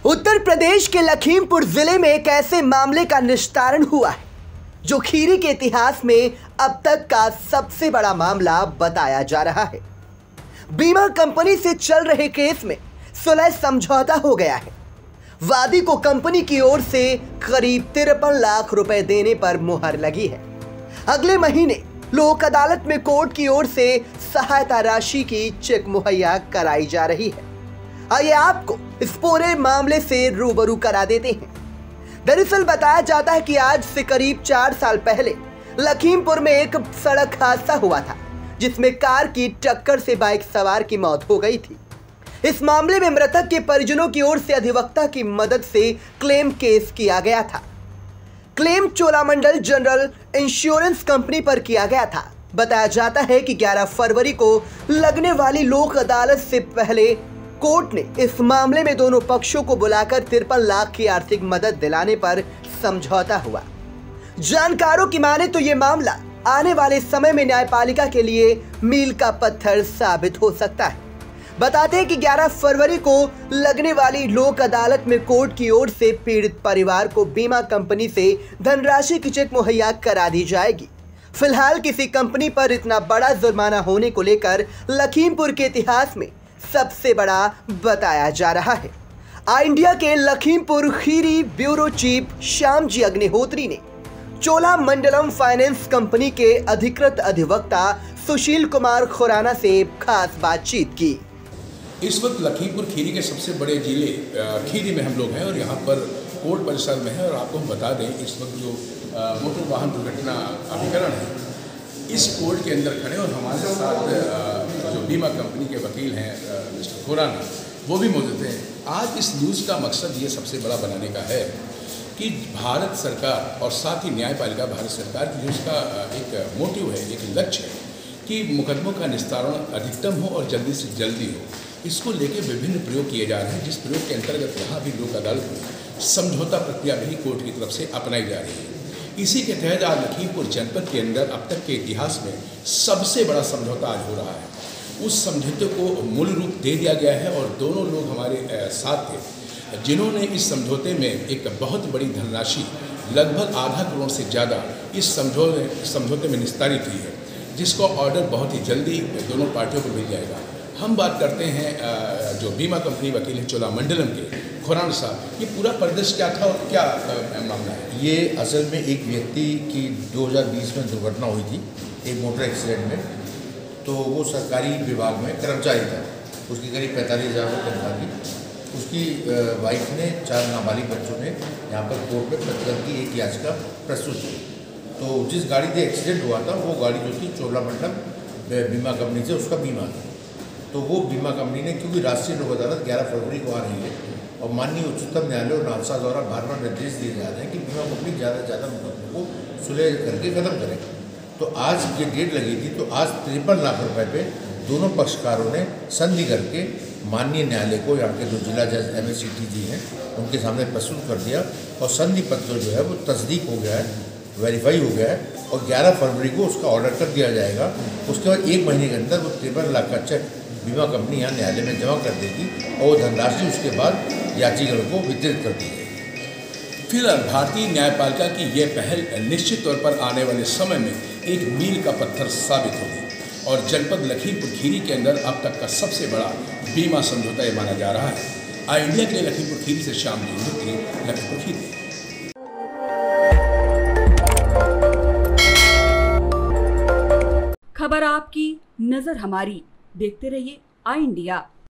उत्तर प्रदेश के लखीमपुर जिले में एक ऐसे मामले का निस्तारण हुआ है जो खीरी के इतिहास में अब तक का सबसे बड़ा मामला बताया जा रहा है। बीमा कंपनी से चल रहे केस में सुलह समझौता हो गया है। वादी को कंपनी की ओर से करीब 53 लाख रुपए देने पर मुहर लगी है। अगले महीने लोक अदालत में कोर्ट की ओर से सहायता राशि की चेक मुहैया कराई जा रही है। आइए आपको इस पूरे मामले से रूबरू करा देते हैं। दरअसल बताया जाता है कि आज से करीब 4 साल पहले लखीमपुर में एक सड़क हादसा हुआ था जिसमें कार की टक्कर से बाइक सवार की मौत हो गई थी। इस मामले में मृतक के परिजनों की ओर से अधिवक्ता की मदद से क्लेम केस किया गया था। Claim Cholamandalam general insurance company पर किया गया था। बताया जाता है कि 11 फरवरी को लगने वाली लोक अदालत से पहले कोर्ट ने इस मामले में दोनों पक्षों को बुलाकर 53 लाख की आर्थिक मदद दिलाने पर समझौता हुआ। जानकारों की माने तो ये मामला आने वाले समय में न्यायपालिका के लिए मील का पत्थर साबित हो सकता है। बताते हैं कि 11 फरवरी को लगने वाली लोक अदालत में कोर्ट की ओर से पीड़ित परिवार को बीमा कंपनी से धनराशि की चेक मुहैया करा दी जाएगी। फिलहाल किसी कंपनी पर इतना बड़ा जुर्माना होने को लेकर लखीमपुर के इतिहास में सबसे बड़ा बताया जा रहा है। आई इंडिया के लखीमपुर खीरी ब्यूरो चीफ श्याम जी अग्निहोत्री ने चोलामंडलम फाइनेंस कंपनी के अधिकृत अधिवक्ता सुशील कुमार खुराना से खास बातचीत की। इस वक्त लखीमपुर खीरी के सबसे बड़े जिले खीरी में हम लोग हैं और यहाँ पर कोर्ट परिसर में है। और आपको हम बता दें, इस वक्त जो मोटर वाहन दुर्घटना अभिकरण है इस कोर्ट के अंदर खड़े और हमारे साथ जो बीमा कंपनी के वकील हैं मिस्टर खुराना, वो भी मौजूद हैं। आज इस न्यूज़ का मकसद ये सबसे बड़ा बनाने का है कि भारत सरकार और साथ ही न्यायपालिका भारत सरकार की जो इसका एक मोटिव है, एक लक्ष्य है कि मुकदमों का निस्तारण अधिकतम हो और जल्दी से जल्दी हो, इसको लेके विभिन्न प्रयोग किए जा रहे हैं। जिस प्रयोग के अंतर्गत यहाँ भी लोक अदालत में समझौता प्रक्रिया भी कोर्ट की तरफ से अपनाई जा रही है। इसी के तहत आज लखीमपुर जनपद के अंदर अब तक के इतिहास में सबसे बड़ा समझौता आज हो रहा है। उस समझौते को मूल रूप दे दिया गया है और दोनों लोग हमारे साथ थे जिन्होंने इस समझौते में एक बहुत बड़ी धनराशि लगभग आधा करोड़ से ज़्यादा इस समझौते में निस्तारित की है, जिसका ऑर्डर बहुत ही जल्दी दोनों पार्टियों को मिल जाएगा। हम बात करते हैं जो बीमा कंपनी वकील हैं चोलामंडलम के खुराना साहब, ये पूरा परिदृश्य क्या था और क्या मामला है? ये असल में एक व्यक्ति की 2020 में दुर्घटना हुई थी एक मोटर एक्सीडेंट में। तो वो सरकारी विभाग में कर्मचारी था, उसकी करीब 45,000 रुपये तनख्वाह थी। उसकी वाइफ ने 4 नाबालिग बच्चों ने यहाँ पर कोर्ट में प्रतिबंध की एक याचिका प्रस्तुत की। तो जिस गाड़ी से एक्सीडेंट हुआ था वो गाड़ी जो थी चोलामंडलम बीमा कंपनी से उसका बीमा था। तो वो बीमा कंपनी ने, क्योंकि राष्ट्रीय लोक अदालत 11 फरवरी को आ रही है और माननीय उच्चतम न्यायालय और नालसा द्वारा बार बार निर्देश दिए जा रहे हैं कि बीमा कंपनी ज़्यादा से ज़्यादा मुकदमों को सुलह करके ख़त्म करें। तो आज ये डेट लगी थी, तो आज 53 लाख रुपए पे दोनों पक्षकारों ने संधि करके माननीय न्यायालय को, यहाँ के जो जिला जज MSCT जी हैं उनके सामने प्रस्तुत कर दिया और संधि पत्र जो है वो तस्दीक हो गया है, वेरीफाई हो गया है और 11 फरवरी को उसका ऑर्डर कर दिया जाएगा। उसके बाद 1 महीने के अंदर वो 53 लाख का चेक बीमा कंपनी यहाँ न्यायालय में जमा कर देगी और वो धनराशि उसके बाद याचिकाओं को वितरित कर दी जाएगी। फिलहाल भारतीय न्यायपालिका की यह पहल निश्चित तौर पर आने वाले समय में एक मील का पत्थर साबित होगी और जनपद लखीमपुर खीरी के अंदर अब तक का सबसे बड़ा बीमा समझौता यह माना जा रहा है। आई इंडिया के लिए लखीमपुर खीरी से श्याम जी, लखीमपुर खीरी। खबर आपकी, नजर हमारी। देखते रहिए आई इंडिया।